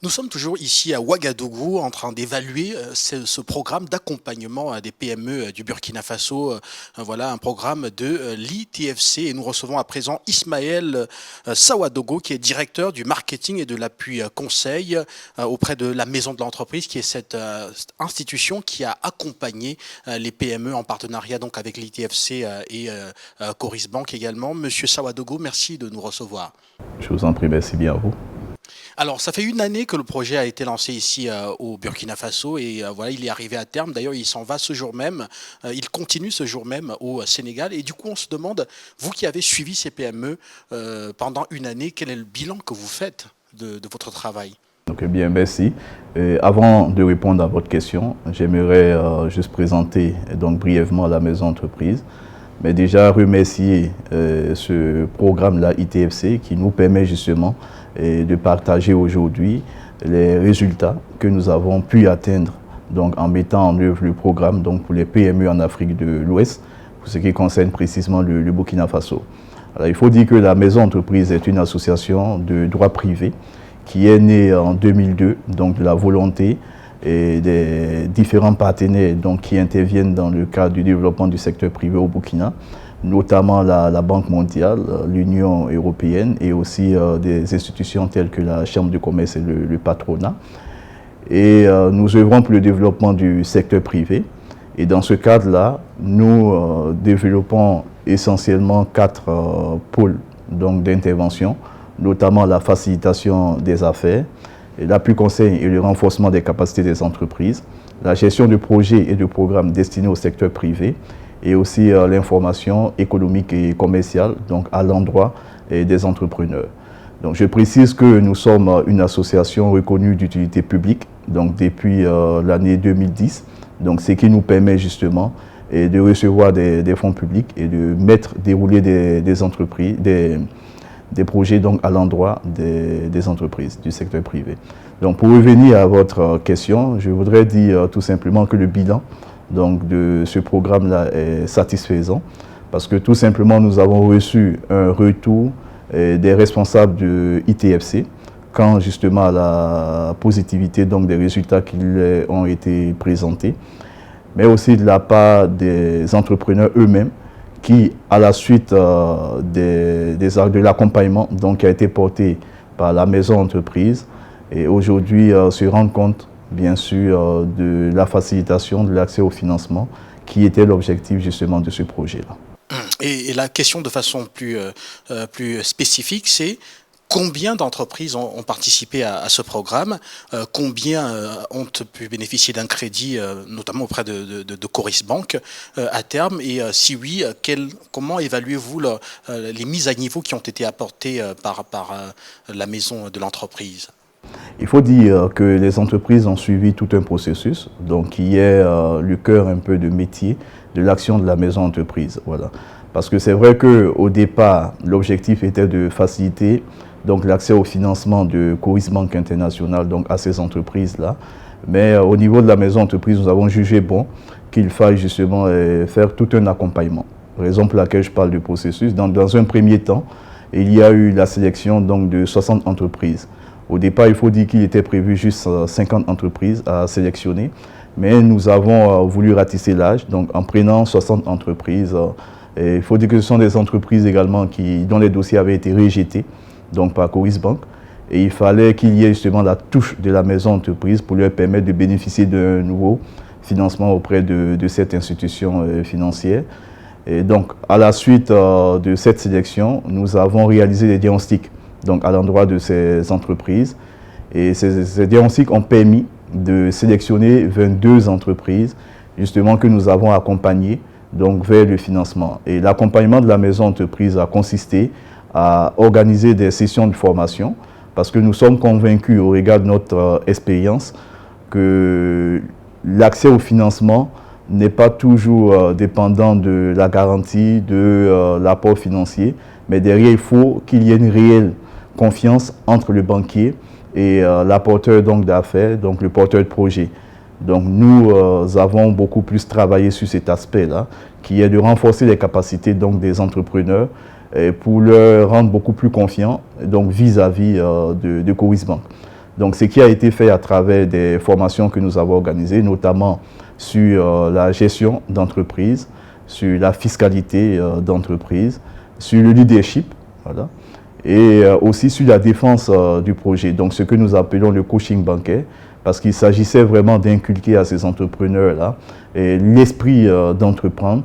Nous sommes toujours ici à Ouagadougou en train d'évaluer ce programme d'accompagnement des PME du Burkina Faso. Voilà un programme de l'ITFC et nous recevons à présent Ismaël Sawadogo qui est directeur du marketing et de l'appui conseil auprès de la Maison de l'entreprise qui est cette institution qui a accompagné les PME en partenariat donc avec l'ITFC et Coris Bank également. Monsieur Sawadogo, merci de nous recevoir. Je vous en prie, merci bien à vous. Alors, ça fait une année que le projet a été lancé ici au Burkina Faso et voilà, il est arrivé à terme. D'ailleurs, il s'en va ce jour même. Il continue ce jour même au Sénégal. Et du coup, on se demande, vous qui avez suivi ces PME pendant une année, quel est le bilan que vous faites de votre travail? Ok, bien, merci. Avant de répondre à votre question, j'aimerais juste présenter donc brièvement la maison entreprise. Mais déjà remercier ce programme-là ITFC qui nous permet justement de partager aujourd'hui les résultats que nous avons pu atteindre donc, en mettant en œuvre le programme donc, pour les PME en Afrique de l'Ouest, pour ce qui concerne précisément le Burkina Faso. Alors, il faut dire que la Maison Entreprise est une association de droit privé qui est née en 2002, donc de la volonté et des différents partenaires donc, qui interviennent dans le cadre du développement du secteur privé au Burkina, notamment la Banque mondiale, l'Union européenne et aussi des institutions telles que la Chambre de commerce et le patronat. Et nous œuvrons pour le développement du secteur privé. Et dans ce cadre-là, nous développons essentiellement 4 pôles d'intervention, notamment la facilitation des affaires, l'appui conseil et le renforcement des capacités des entreprises, la gestion de projets et de programmes destinés au secteur privé, et aussi l'information économique et commerciale donc à l'endroit des entrepreneurs. Donc, je précise que nous sommes une association reconnue d'utilité publique donc depuis l'année 2010, donc ce qui nous permet justement de recevoir des fonds publics et de dérouler des entreprises, des projets donc à l'endroit des entreprises du secteur privé. Donc, pour revenir à votre question, je voudrais dire tout simplement que le bilan donc, de ce programme-là est satisfaisant parce que tout simplement nous avons reçu un retour des responsables de ITFC quant justement à la positivité donc, des résultats qui leur ont été présentés, mais aussi de la part des entrepreneurs eux-mêmes qui, à la suite de l'accompagnement qui a été porté par la maison entreprise, et aujourd'hui se rendent compte bien sûr de la facilitation de l'accès au financement qui était l'objectif justement de ce projet-là. Et la question de façon plus spécifique, c'est combien d'entreprises ont participé à ce programme, combien ont pu bénéficier d'un crédit, notamment auprès de Coris Bank à terme, et si oui, comment évaluez-vous les mises à niveau qui ont été apportées par la maison de l'entreprise? Il faut dire que les entreprises ont suivi tout un processus, donc qui est le cœur un peu de métier de l'action de la maison entreprise. Voilà. Parce que c'est vrai qu'au départ, l'objectif était de faciliter donc l'accès au financement de Coris Bank International donc à ces entreprises-là. Mais au niveau de la maison entreprise, nous avons jugé bon qu'il faille justement faire tout un accompagnement. Raison pour laquelle je parle du processus. Dans un premier temps, il y a eu la sélection donc, de 60 entreprises. Au départ, il faut dire qu'il était prévu juste 50 entreprises à sélectionner, mais nous avons voulu ratisser l'âge, donc en prenant 60 entreprises. Et il faut dire que ce sont des entreprises également dont les dossiers avaient été rejetés donc par Coris Bank. Et il fallait qu'il y ait justement la touche de la maison entreprise pour leur permettre de bénéficier d'un nouveau financement auprès de cette institution financière. Et donc, à la suite de cette sélection, nous avons réalisé des diagnostics donc à l'endroit de ces entreprises. Et ces diagnostics ont permis de sélectionner 22 entreprises justement que nous avons accompagnées donc vers le financement. Et l'accompagnement de la maison entreprise a consisté à organiser des sessions de formation parce que nous sommes convaincus au regard de notre expérience que l'accès au financement n'est pas toujours dépendant de la garantie, de l'apport financier, mais derrière il faut qu'il y ait une réelle confiance entre le banquier et l'apporteur d'affaires, donc le porteur de projet. Donc nous avons beaucoup plus travaillé sur cet aspect-là, qui est de renforcer les capacités des entrepreneurs pour leur rendre beaucoup plus confiants vis-à-vis de Coris Bank. Donc, ce qui a été fait à travers des formations que nous avons organisées, notamment sur la gestion d'entreprise, sur la fiscalité d'entreprise, sur le leadership, voilà, et aussi sur la défense du projet. Donc, ce que nous appelons le coaching bancaire, parce qu'il s'agissait vraiment d'inculquer à ces entrepreneurs-là l'esprit d'entreprendre,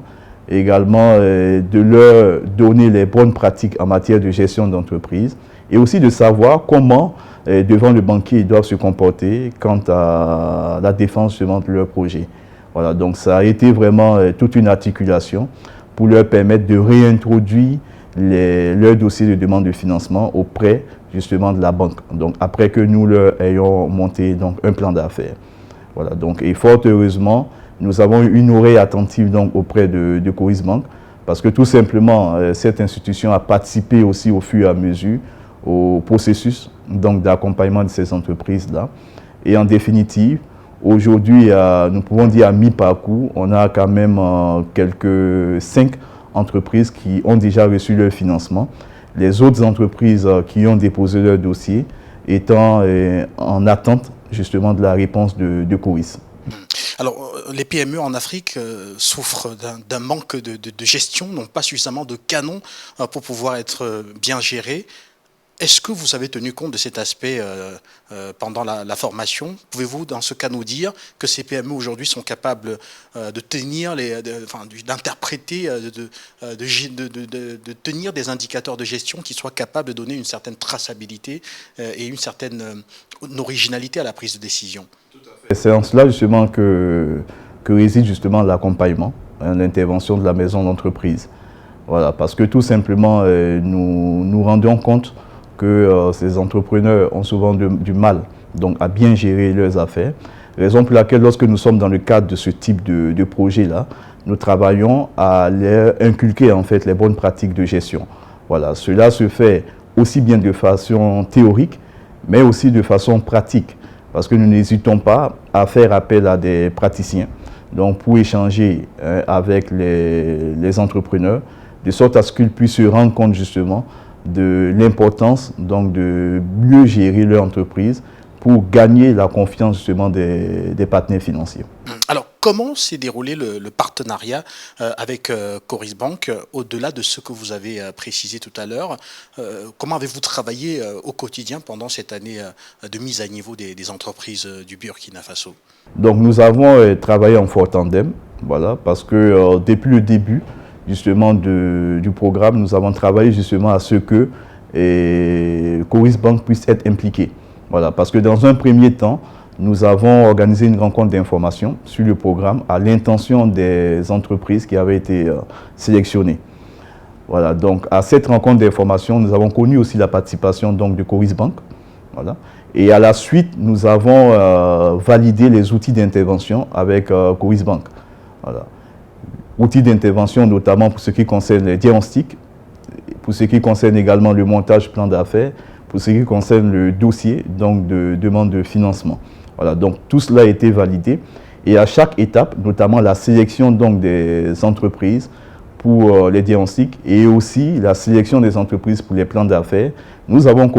également de leur donner les bonnes pratiques en matière de gestion d'entreprise, et aussi de savoir comment, devant le banquier, ils doivent se comporter quant à la défense justement de leur projet. Voilà, donc ça a été vraiment toute une articulation pour leur permettre de réintroduire leur dossier de demande de financement auprès justement de la banque. Donc après que nous leur ayons monté donc, un plan d'affaires. Voilà, donc, et fort heureusement, nous avons eu une oreille attentive donc, auprès de Coris Bank, parce que tout simplement, cette institution a participé aussi au fur et à mesure au processus d'accompagnement de ces entreprises-là. Et en définitive, aujourd'hui, nous pouvons dire à mi-parcours, on a quand même quelques 5 entreprises qui ont déjà reçu leur financement. Les autres entreprises qui ont déposé leur dossier étant en attente justement de la réponse de Coris. Alors, les PME en Afrique souffrent d'un manque de gestion, n'ont pas suffisamment de canons pour pouvoir être bien gérées. Est-ce que vous avez tenu compte de cet aspect pendant la formation? Pouvez-vous, dans ce cas, nous dire que ces PME aujourd'hui sont capables de tenir, d'interpréter, de tenir des indicateurs de gestion qui soient capables de donner une certaine traçabilité et une certaine originalité à la prise de décision? C'est en cela justement que réside justement l'accompagnement, l'intervention de la maison d'entreprise. Voilà, parce que tout simplement, nous nous rendons compte que ces entrepreneurs ont souvent du mal donc, à bien gérer leurs affaires. Raison pour laquelle, lorsque nous sommes dans le cadre de ce type de projet-là, nous travaillons à leur inculquer en fait les bonnes pratiques de gestion. Voilà, cela se fait aussi bien de façon théorique, mais aussi de façon pratique, parce que nous n'hésitons pas à faire appel à des praticiens donc pour échanger avec les entrepreneurs, de sorte à ce qu'ils puissent se rendre compte justement de l'importance donc de mieux gérer leur entreprise pour gagner la confiance justement des partenaires financiers. Alors, comment s'est déroulé le partenariat avec Coris Bank, au-delà de ce que vous avez précisé tout à l'heure? Comment avez-vous travaillé au quotidien pendant cette année de mise à niveau des entreprises du Burkina Faso? Donc, nous avons travaillé en fort tandem, voilà, parce que depuis le début, justement du programme, nous avons travaillé justement à ce que Coris Bank puisse être impliqué. Voilà, parce que dans un premier temps, nous avons organisé une rencontre d'information sur le programme à l'intention des entreprises qui avaient été sélectionnées. Voilà, donc à cette rencontre d'information, nous avons connu aussi la participation donc, de Coris Bank. Voilà. Et à la suite, nous avons validé les outils d'intervention avec Coris Bank. Voilà. Outils d'intervention notamment pour ce qui concerne les diagnostics, pour ce qui concerne également le montage plan d'affaires, pour ce qui concerne le dossier donc de demande de financement. Voilà, donc tout cela a été validé et à chaque étape, notamment la sélection donc des entreprises pour les diagnostics et aussi la sélection des entreprises pour les plans d'affaires, nous avons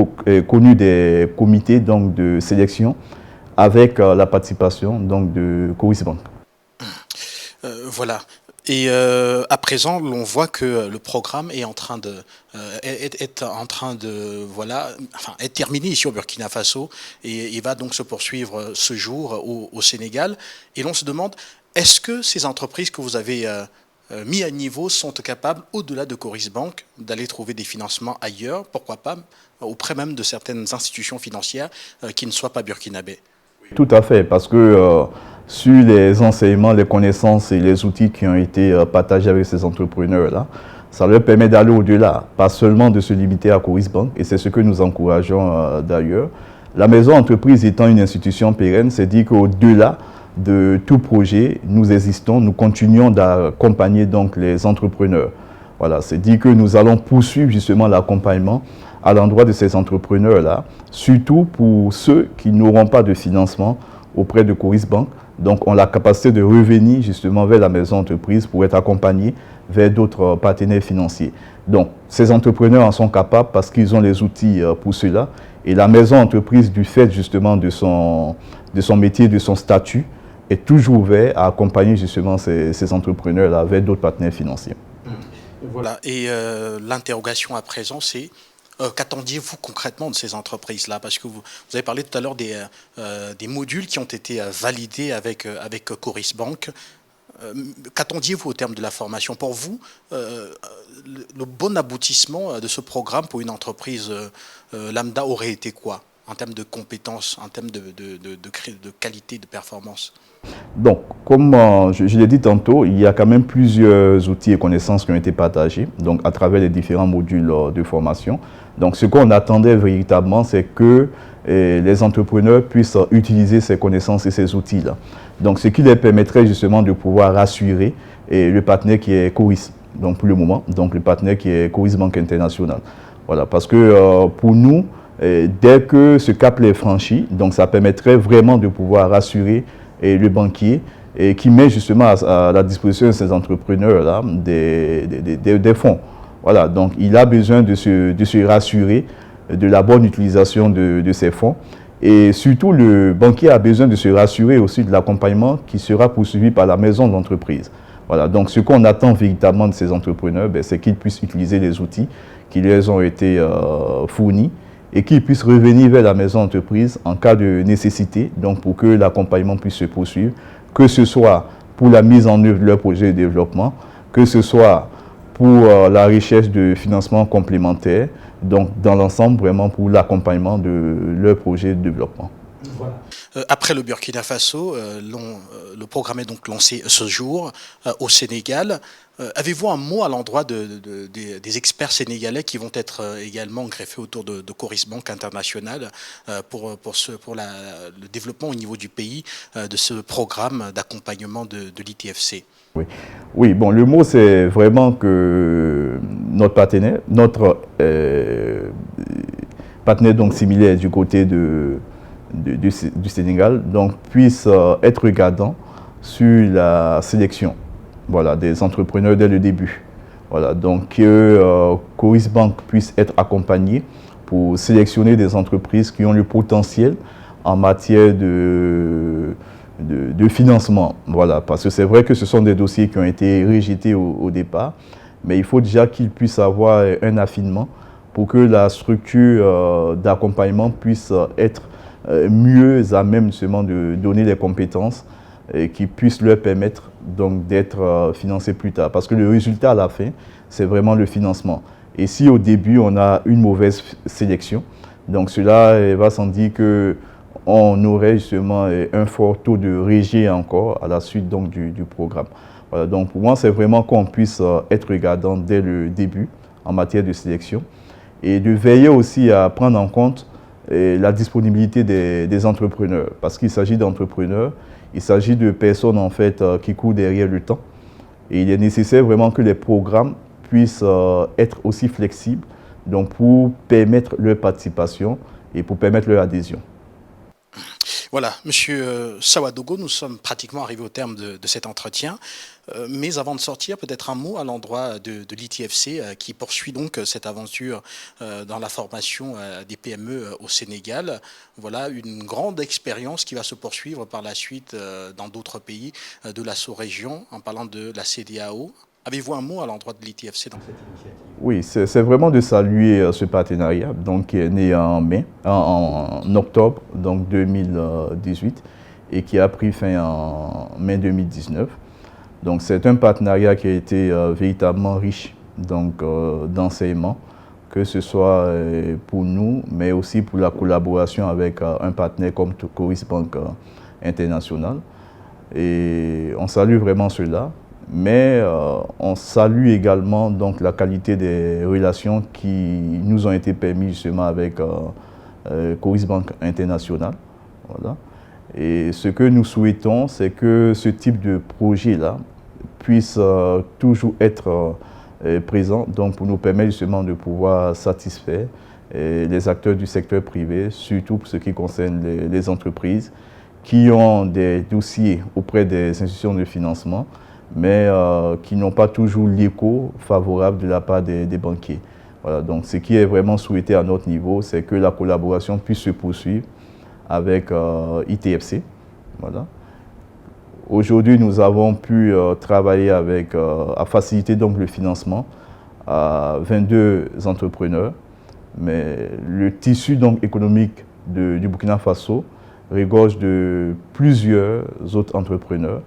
connu des comités donc de sélection avec la participation donc de Coris Bank. Voilà. Et à présent, l'on voit que le programme est en train de être terminé ici au Burkina Faso et il va donc se poursuivre ce jour au Sénégal. Et l'on se demande, est-ce que ces entreprises que vous avez mis à niveau sont capables, au-delà de Coris Bank, d'aller trouver des financements ailleurs, pourquoi pas auprès même de certaines institutions financières qui ne soient pas burkinabées? Tout à fait, parce que sur les enseignements, les connaissances et les outils qui ont été partagés avec ces entrepreneurs-là, ça leur permet d'aller au-delà, pas seulement de se limiter à Coris Bank, et c'est ce que nous encourageons d'ailleurs. La maison entreprise étant une institution pérenne, c'est dit qu'au-delà de tout projet, nous existons, nous continuons d'accompagner donc les entrepreneurs. Voilà, c'est dit que nous allons poursuivre justement l'accompagnement à l'endroit de ces entrepreneurs-là, surtout pour ceux qui n'auront pas de financement auprès de Coris Bank. Donc, on a la capacité de revenir justement vers la maison entreprise pour être accompagnés vers d'autres partenaires financiers. Donc, ces entrepreneurs en sont capables parce qu'ils ont les outils pour cela. Et la maison entreprise, du fait justement de son métier, de son statut, est toujours ouverte à accompagner justement ces entrepreneurs-là vers d'autres partenaires financiers. Voilà. Et l'interrogation à présent, c'est qu'attendiez-vous concrètement de ces entreprises-là? Parce que vous avez parlé tout à l'heure des modules qui ont été validés avec Coris Bank. Qu'attendiez-vous au terme de la formation? Pour vous, le bon aboutissement de ce programme pour une entreprise lambda aurait été quoi en termes de compétences, en termes de qualité, de performance? Donc, comme je l'ai dit tantôt, il y a quand même plusieurs outils et connaissances qui ont été partagés donc, à travers les différents modules de formation. Donc, ce qu'on attendait véritablement, c'est que les entrepreneurs puissent utiliser ces connaissances et ces outils-là. Donc, ce qui les permettrait justement de pouvoir rassurer le partenaire qui est Coris, donc pour le moment, donc le partenaire qui est Coris Bank International. Voilà, parce que pour nous, dès que ce cap est franchi, donc ça permettrait vraiment de pouvoir rassurer le banquier qui met justement à la disposition de ces entrepreneurs-là des fonds. Voilà, donc il a besoin de se rassurer de la bonne utilisation de ces fonds. Et surtout, le banquier a besoin de se rassurer aussi de l'accompagnement qui sera poursuivi par la maison d'entreprise. Voilà, donc ce qu'on attend véritablement de ces entrepreneurs, c'est qu'ils puissent utiliser les outils qui leur ont été fournis et qu'ils puissent revenir vers la maison d'entreprise en cas de nécessité, donc pour que l'accompagnement puisse se poursuivre, que ce soit pour la mise en œuvre de leur projet de développement, que ce soit pour la recherche de financement complémentaire, donc dans l'ensemble vraiment pour l'accompagnement de leur projet de développement. Voilà. Après le Burkina Faso, le programme est donc lancé ce jour au Sénégal. Avez-vous un mot à l'endroit des experts sénégalais qui vont être également greffés autour de Coris Bank International pour le développement au niveau du pays de ce programme d'accompagnement de l'ITFC? Oui, bon, le mot c'est vraiment que notre partenaire donc similaire du côté du Sénégal, donc puisse être regardant sur la sélection, voilà, des entrepreneurs dès le début. Voilà, donc que Coris Bank puisse être accompagné pour sélectionner des entreprises qui ont le potentiel en matière de financement. Voilà, parce que c'est vrai que ce sont des dossiers qui ont été rejetés au départ, mais il faut déjà qu'ils puissent avoir un affinement pour que la structure d'accompagnement puisse être mieux à même justement de donner les compétences qui puissent leur permettre donc d'être financés plus tard. Parce que le résultat à la fin, c'est vraiment le financement. Et si au début on a une mauvaise sélection, donc cela va sans dire qu'on aurait justement un fort taux de rejet encore à la suite donc du programme. Voilà, donc pour moi c'est vraiment qu'on puisse être regardant dès le début en matière de sélection et de veiller aussi à prendre en compte la disponibilité des entrepreneurs, parce qu'il s'agit d'entrepreneurs, il s'agit de personnes en fait qui courent derrière le temps. Et il est nécessaire vraiment que les programmes puissent être aussi flexibles, donc pour permettre leur participation et pour permettre leur adhésion. Voilà, Monsieur Sawadogo, nous sommes pratiquement arrivés au terme de cet entretien. Mais avant de sortir, peut-être un mot à l'endroit de l'ITFC qui poursuit donc cette aventure dans la formation des PME au Sénégal. Voilà une grande expérience qui va se poursuivre par la suite dans d'autres pays de la sous-région, en parlant de la CEDEAO. Avez-vous un mot à l'endroit de l'ITFC dans cette initiative? Oui, c'est vraiment de saluer ce partenariat donc, qui est né en octobre donc 2018 et qui a pris fin en mai 2019. Donc c'est un partenariat qui a été véritablement riche d'enseignements, que ce soit pour nous, mais aussi pour la collaboration avec un partenaire comme Coris Bank International. Et on salue vraiment cela. Mais on salue également donc, la qualité des relations qui nous ont été permises justement avec Coris Bank International. Voilà. Et ce que nous souhaitons, c'est que ce type de projet-là puisse toujours être présent, donc pour nous permettre justement de pouvoir satisfaire les acteurs du secteur privé, surtout pour ce qui concerne les entreprises qui ont des dossiers auprès des institutions de financement, mais qui n'ont pas toujours l'écho favorable de la part des banquiers. Voilà, donc ce qui est vraiment souhaité à notre niveau, c'est que la collaboration puisse se poursuivre avec ITFC. Voilà. Aujourd'hui, nous avons pu travailler avec, à faciliter donc le financement à 22 entrepreneurs, mais le tissu donc économique du Burkina Faso regorge de plusieurs autres entrepreneurs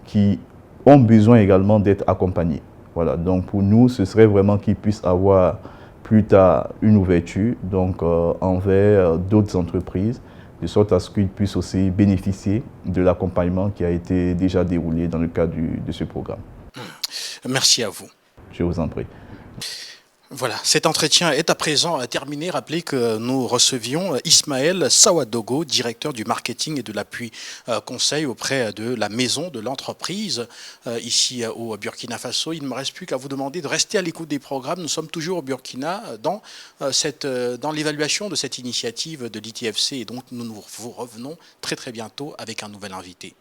qui ont besoin également d'être accompagnés. Voilà, donc pour nous, ce serait vraiment qu'ils puissent avoir plus tard une ouverture donc, envers d'autres entreprises, de sorte à ce qu'ils puissent aussi bénéficier de l'accompagnement qui a été déjà déroulé dans le cadre de ce programme. Merci à vous. Je vous en prie. Voilà, cet entretien est à présent terminé. Rappelez que nous recevions Ismaël Sawadogo, directeur du marketing et de l'appui conseil auprès de la maison de l'entreprise ici au Burkina Faso. Il ne me reste plus qu'à vous demander de rester à l'écoute des programmes. Nous sommes toujours au Burkina dans l'évaluation de cette initiative de l'ITFC et donc nous vous revenons très très bientôt avec un nouvel invité.